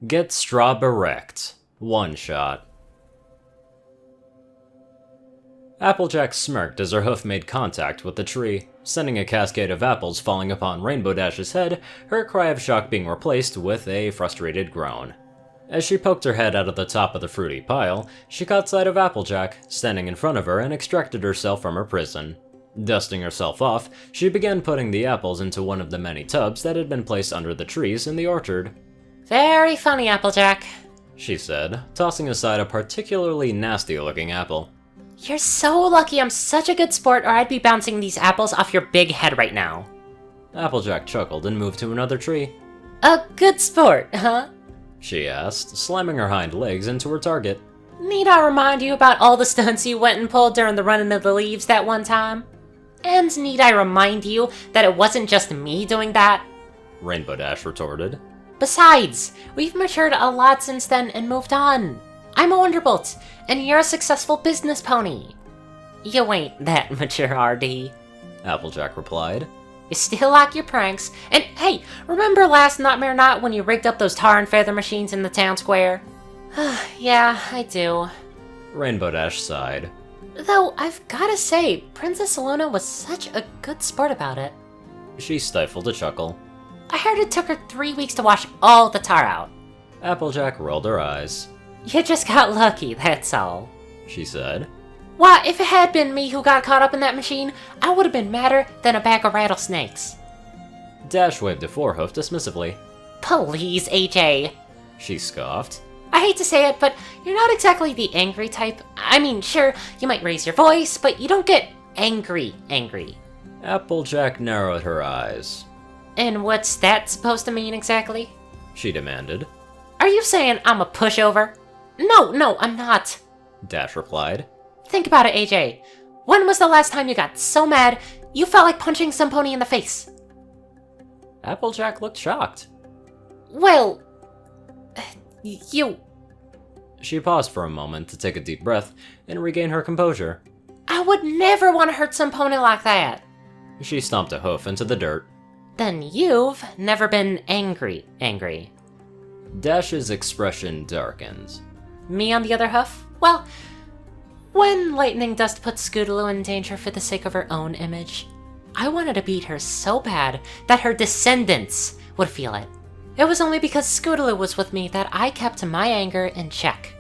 Get Strawbe-Wrecked. One shot. Applejack smirked as her hoof made contact with the tree, sending a cascade of apples falling upon Rainbow Dash's head, her cry of shock being replaced with a frustrated groan. As she poked her head out of the top of the fruity pile, she caught sight of Applejack, standing in front of her, and extracted herself from her prison. Dusting herself off, she began putting the apples into one of the many tubs that had been placed under the trees in the orchard. Very funny, Applejack, she said, tossing aside a particularly nasty-looking apple. You're so lucky I'm such a good sport, or I'd be bouncing these apples off your big head right now. Applejack chuckled and moved to another tree. A good sport, huh? She asked, slamming her hind legs into her target. Need I remind you about all the stunts you went and pulled during the running of the leaves that one time? And need I remind you that it wasn't just me doing that? Rainbow Dash retorted. Besides, we've matured a lot since then and moved on. I'm a Wonderbolt, and you're a successful business pony. You ain't that mature, RD. Applejack replied. You still like your pranks, and hey, remember last Nightmare Night when you rigged up those tar and feather machines in the town square? Yeah, I do. Rainbow Dash sighed. Though, I've gotta say, Princess Luna was such a good sport about it. She stifled a chuckle. I heard it took her 3 weeks to wash all the tar out. Applejack rolled her eyes. You just got lucky, that's all, she said. Why, if it had been me who got caught up in that machine, I would have been madder than a bag of rattlesnakes. Dash waved a forehoof dismissively. Please, AJ, she scoffed. I hate to say it, but you're not exactly the angry type. I mean, sure, you might raise your voice, but you don't get angry. Applejack narrowed her eyes. And what's that supposed to mean exactly? She demanded. Are you saying I'm a pushover? No, I'm not. Dash replied. Think about it, AJ. When was the last time you got so mad you felt like punching some pony in the face? Applejack looked shocked. Well, you... She paused for a moment to take a deep breath and regain her composure. I would never want to hurt some pony like that. She stomped a hoof into the dirt. Then you've never been angry. Dash's expression darkened. Me on the other hoof? Well, when Lightning Dust put Scootaloo in danger for the sake of her own image, I wanted to beat her so bad that her descendants would feel it. It was only because Scootaloo was with me that I kept my anger in check.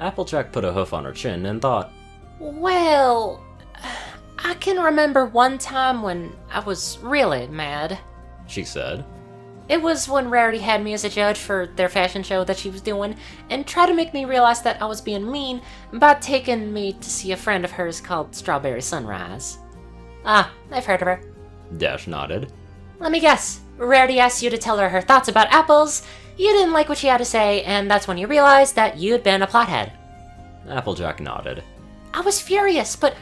Applejack put a hoof on her chin and thought. Well, I can remember one time when I was really mad, she said. It was when Rarity had me as a judge for their fashion show that she was doing, and tried to make me realize that I was being mean by taking me to see a friend of hers called Strawberry Sunrise. Ah, I've heard of her. Dash nodded. Let me guess. Rarity asked you to tell her thoughts about apples, you didn't like what she had to say, and that's when you realized that you'd been a plothead. Applejack nodded. I was furious, but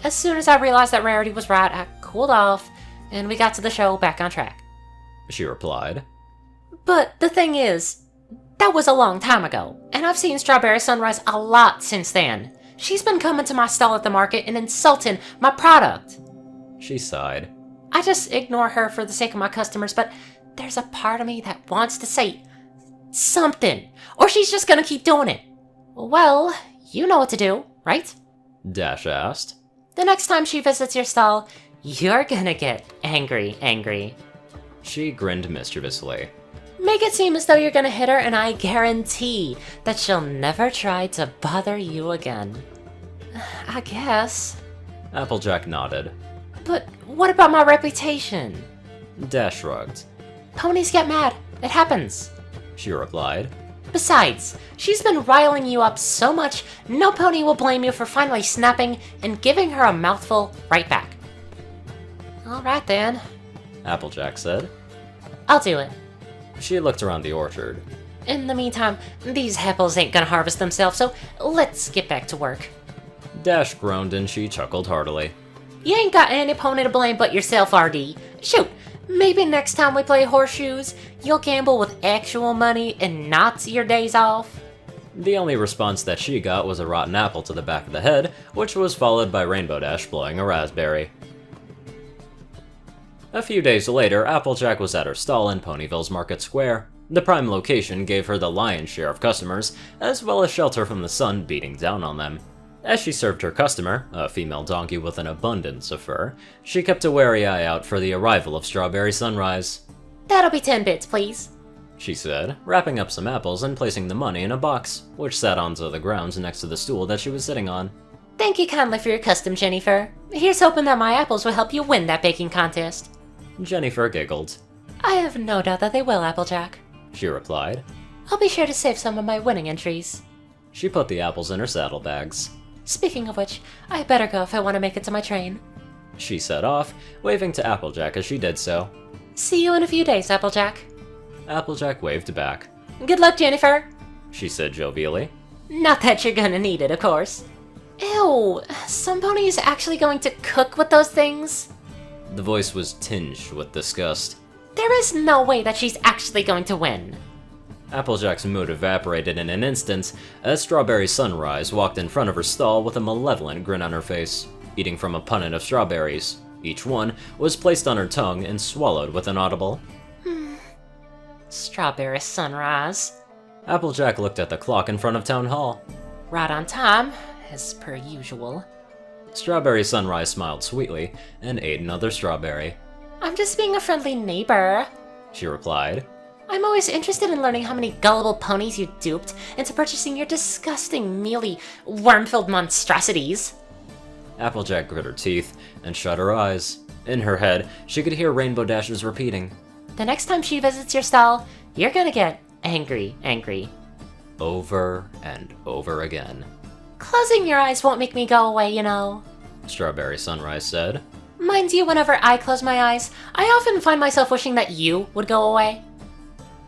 as soon as I realized that Rarity was right, I cooled off, and we got to the show back on track. She replied. But the thing is, that was a long time ago, and I've seen Strawberry Sunrise a lot since then. She's been coming to my stall at the market and insulting my product. She sighed. I just ignore her for the sake of my customers, but there's a part of me that wants to say something, or she's just gonna keep doing it. Well, you know what to do, right? Dash asked. The next time she visits your stall, you're gonna get angry. She grinned mischievously. Make it seem as though you're gonna hit her, and I guarantee that she'll never try to bother you again. I guess. Applejack nodded. But what about my reputation? Dash shrugged. Ponies get mad. It happens. She replied. Besides, she's been riling you up so much, no pony will blame you for finally snapping and giving her a mouthful right back. Alright then, Applejack said. I'll do it. She looked around the orchard. In the meantime, these apples ain't gonna harvest themselves, so let's get back to work. Dash groaned and she chuckled heartily. You ain't got any pony to blame but yourself, RD. Shoot, maybe next time we play horseshoes, you'll gamble with actual money and not your days off? The only response that she got was a rotten apple to the back of the head, which was followed by Rainbow Dash blowing a raspberry. A few days later, Applejack was at her stall in Ponyville's Market Square. The prime location gave her the lion's share of customers, as well as shelter from the sun beating down on them. As she served her customer, a female donkey with an abundance of fur, she kept a wary eye out for the arrival of Strawberry Sunrise. That'll be 10 bits, please, she said, wrapping up some apples and placing the money in a box, which sat onto the ground next to the stool that she was sitting on. Thank you kindly for your custom, Jennifer. Here's hoping that my apples will help you win that baking contest. Jennifer giggled. I have no doubt that they will, Applejack, she replied. I'll be sure to save some of my winning entries. She put the apples in her saddlebags. Speaking of which, I better go if I want to make it to my train. She set off, waving to Applejack as she did so. See you in a few days, Applejack. Applejack waved back. Good luck, Jennifer, she said jovially. Not that you're gonna need it, of course. Ew, some pony is actually going to cook with those things? The voice was tinged with disgust. There is no way that she's actually going to win. Applejack's mood evaporated in an instant as Strawberry Sunrise walked in front of her stall with a malevolent grin on her face, eating from a punnet of strawberries. Each one was placed on her tongue and swallowed with an audible. Strawberry Sunrise. Applejack looked at the clock in front of Town Hall. Right on time, as per usual. Strawberry Sunrise smiled sweetly and ate another strawberry. I'm just being a friendly neighbor, she replied. I'm always interested in learning how many gullible ponies you duped into purchasing your disgusting, mealy, worm-filled monstrosities. Applejack grit her teeth and shut her eyes. In her head, she could hear Rainbow Dashes repeating. The next time she visits your stall, you're gonna get angry. Over and over again. Closing your eyes won't make me go away, you know, Strawberry Sunrise said. Mind you, whenever I close my eyes, I often find myself wishing that you would go away.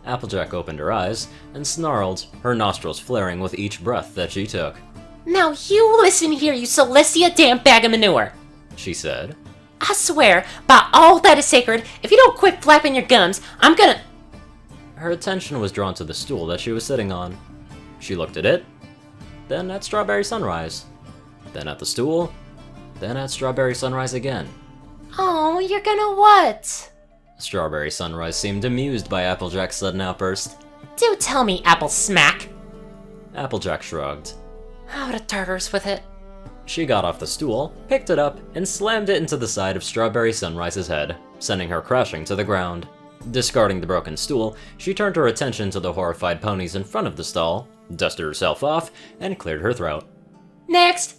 Applejack opened her eyes and snarled, her nostrils flaring with each breath that she took. Now you listen here, you Celestia damn bag of manure, she said. I swear, by all that is sacred, if you don't quit flapping your gums, I'm gonna... Her attention was drawn to the stool that she was sitting on. She looked at it, then at Strawberry Sunrise, then at the stool, then at Strawberry Sunrise again. Oh, you're gonna what? Strawberry Sunrise seemed amused by Applejack's sudden outburst. Do tell me, Apple Smack. Applejack shrugged. Out of tartars with it. She got off the stool, picked it up, and slammed it into the side of Strawberry Sunrise's head, sending her crashing to the ground. Discarding the broken stool, she turned her attention to the horrified ponies in front of the stall, dusted herself off, and cleared her throat. Next!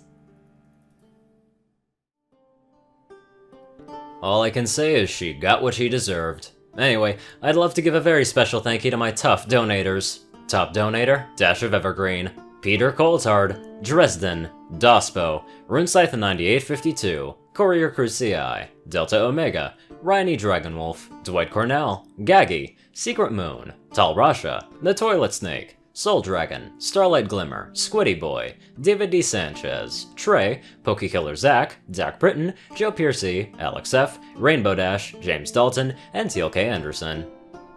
All I can say is she got what she deserved. Anyway, I'd love to give a very special thank you to my tough donators. Top donator, Dash of Evergreen, Peter Coulthard, Dresdon, Dospo, RuneScythe9852, CourierCruz CI, Delta Omega, Ryanny Dragonwolf, Dwight Cornel, Gagi, Secret Moon, Tallrascha, The Toilet Snake, Soul Dragon, Starlight Glimmer, Squiddy Boy, David D. Sanchez, Trey, Pokekiller Zach, Dak Britton, Joe Piercy, Alex F., Rainbow Dash, James Dalton, and Teal K. Anderson.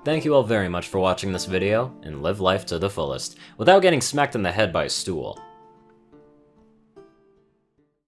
Thank you all very much for watching this video, and live life to the fullest, without getting smacked in the head by a stool.